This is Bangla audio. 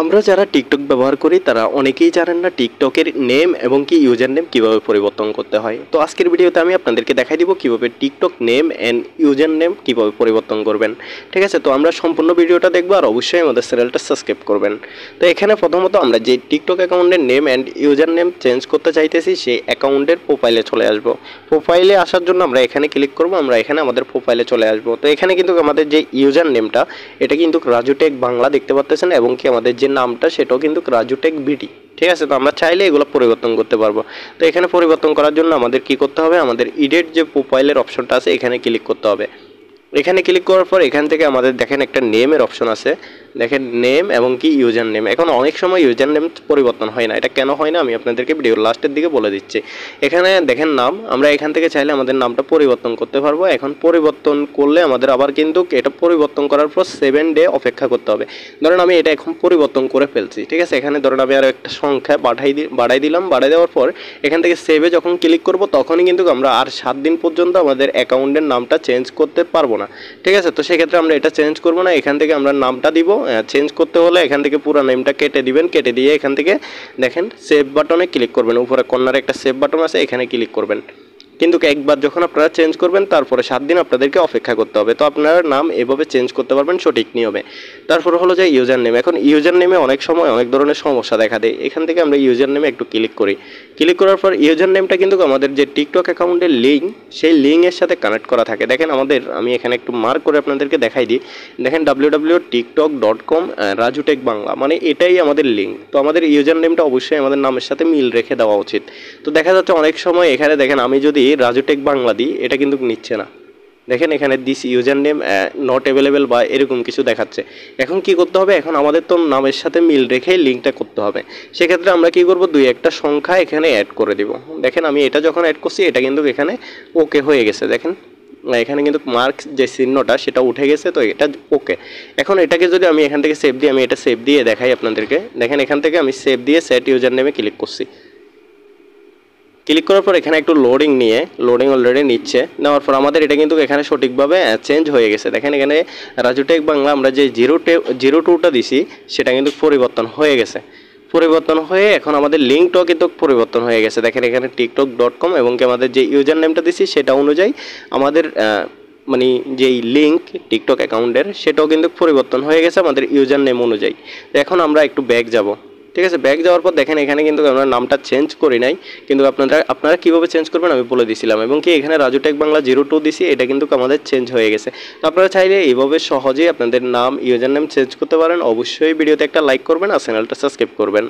আমরা যারা টিকটক ব্যবহার করি তারা অনেকেই জানেন না টিকটকের নেম এবং কি ইউজার নেম কীভাবে পরিবর্তন করতে হয়। তো আজকের ভিডিওতে আমি আপনাদেরকে দেখাই দিব কীভাবে TikTok name and user name কীভাবে পরিবর্তন করবেন। ঠিক আছে, তো আমরা সম্পূর্ণ ভিডিওটা দেখবো আর অবশ্যই আমাদের চ্যানেলটা সাবস্ক্রাইব করবেন। তো এখানে প্রথমত আমরা যে টিকটক অ্যাকাউন্টের name and user name change করতে চাইতেছি সেই অ্যাকাউন্টের প্রোফাইলে চলে আসবো। প্রোফাইলে আসার জন্য আমরা এখানে ক্লিক করব, আমরা এখানে আমাদের প্রোফাইলে চলে আসবো। তো এখানে কিন্তু আমাদের যে ইউজার নেমটা এটা কিন্তু রাজু টেক বাংলা দেখতে পাচ্ছেন এবং কি আমাদের যে নামটা সেটাও কিন্তু রাজু টেক বিডি। ঠিক আছে, তো আমরা চাইলে এগুলো পরিবর্তন করতে পারবো। তো এখানে পরিবর্তন করার জন্য আমাদের কি করতে হবে, আমাদের এডিট যে প্রোফাইলের অপশনটা আছে এখানে ক্লিক করতে হবে। এখানে ক্লিক করার পর এখান থেকে আমাদের দেখেন একটা নেমের অপশন আছে, দেখেন নেম এবং কি ইউজার নেম। এখন অনেক সময় ইউজার নেম পরিবর্তন হয় না, এটা কেন হয় না আমি আপনাদেরকে ভিডিওর লাস্টের দিকে বলে দিচ্ছি। এখানে দেখেন নাম, আমরা এখান থেকে চাইলে আমাদের নামটা পরিবর্তন করতে পারবো। এখন পরিবর্তন করলে আমাদের আবার কিন্তু এটা পরিবর্তন করার পর 7 ডে অপেক্ষা করতে হবে। ধরেন আমি এটা এখন পরিবর্তন করে ফেলছি, ঠিক আছে। এখানে ধরেন আমি আরও একটা সংখ্যা বাড়াই দিলাম, বাড়াই দেওয়ার পর এখান থেকে সেভে যখন ক্লিক করব তখনই কিন্তু আমরা আর 7 দিন পর্যন্ত আমাদের অ্যাকাউন্টের নামটা চেঞ্জ করতে পারবো না। ঠিক আছে, তো সেক্ষেত্রে আমরা এটা চেঞ্জ করবো না, এখান থেকে আমরা নামটা দিব। চেঞ্জ করতে হলে এখান থেকে পুরো নেমটা কেটে দিবেন, কেটে দিয়ে এখান থেকে দেখেন সেভ বাটনে ক্লিক করবেন, উপরে কর্নারে একটা সেভ বাটন আছে এখানে ক্লিক করবেন। কিন্তু একবার যখন আপনারা চেঞ্জ করবেন তারপরে 7 দিন আপনাদেরকে অপেক্ষা করতে হবে। তো আপনার নাম এভাবে চেঞ্জ করতে পারবেন সঠিক নিয়মে। তারপর হলো যে ইউজার নেম। এখন ইউজার নেমে অনেক সময় অনেক ধরনের সমস্যা দেখা দেয়। এখান থেকে আমরা ইউজার নেমে একটু ক্লিক করি। ক্লিক করার পর ইউজার নেমটা কিন্তু আমাদের যে টিকটক অ্যাকাউন্টের লিঙ্ক সেই লিঙ্কের সাথে কানেক্ট করা থাকে। দেখেন আমি এখানে একটু মার্ক করে আপনাদেরকে দেখাই দিই। দেখেন www.tiktok.com রাজু টেক বাংলা, মানে এটাই আমাদের লিঙ্ক। তো আমাদের ইউজার নেমটা অবশ্যই আমাদের নামের সাথে মিল রেখে দেওয়া উচিত। তো দেখা যাচ্ছে অনেক সময় এখানে দেখেন আমি যদি রাজু টেক বাংলা দিই এটা কিন্তু নিচ্ছে না। দেখেন এখানে this user name not available বা এরকম কিছু দেখাচ্ছে। এখন কি করতে হবে, এখন আমাদের তো নামের সাথে মিল রেখে লিঙ্কটা করতে হবে। সেক্ষেত্রে আমরা কি করব, দুই একটা সংখ্যা এখানে অ্যাড করে দিব। দেখেন আমি এটা যখন অ্যাড করছি এটা কিন্তু এখানে ওকে হয়ে গেছে। দেখেন এখানে কিন্তু মার্ক যে চিহ্নটা সেটা উঠে গেছে, তো এটা ওকে। এখন এটাকে যদি আমি এখান থেকে সেভ দিই, আমি এটা সেভ দিয়ে দেখাই আপনাদেরকে। দেখেন এখান থেকে আমি সেভ দিয়ে সেট ইউজার নেমে ক্লিক করছি। ক্লিক করার পর এখানে একটু লোডিং অলরেডি নিচ্ছে। নেওয়ার পর আমাদের এটা কিন্তু এখানে সঠিকভাবে চেঞ্জ হয়ে গেছে। দেখেন এখানে রাজু টেক বাংলা আমরা যে 02টা দিছি সেটা কিন্তু পরিবর্তন হয়ে গেছে। পরিবর্তন হয়ে এখন আমাদের লিঙ্কটাও কিন্তু পরিবর্তন হয়ে গেছে। দেখেন এখানে tiktok.com এবং কি আমাদের যে ইউজার নেমটা দিছি সেটা অনুযায়ী আমাদের মানে যেই লিঙ্ক টিকটক অ্যাকাউন্টের সেটাও কিন্তু পরিবর্তন হয়ে গেছে আমাদের ইউজার নেম অনুযায়ী। তো এখন আমরা একটু ব্যাক যাব। ঠিক আছে, ব্যাক যাওয়ার পর দেখেন এখানে কিন্তু আমরা নামটা চেঞ্জ করি নাই, কিন্তু আপনারা কীভাবে চেঞ্জ করবেন আমি বলে দিয়েছিলাম। এবং কি এখানে রাজু টেক বাংলা 02 দিছি, এটা কিন্তু আমাদের চেঞ্জ হয়ে গেছে। তো আপনারা চাইলে এইভাবে সহজেই আপনাদের নাম ইউজার নেম চেঞ্জ করতে পারেন। অবশ্যই ভিডিওতে একটা লাইক করবেন আর চ্যানেলটা সাবস্ক্রাইব করবেন।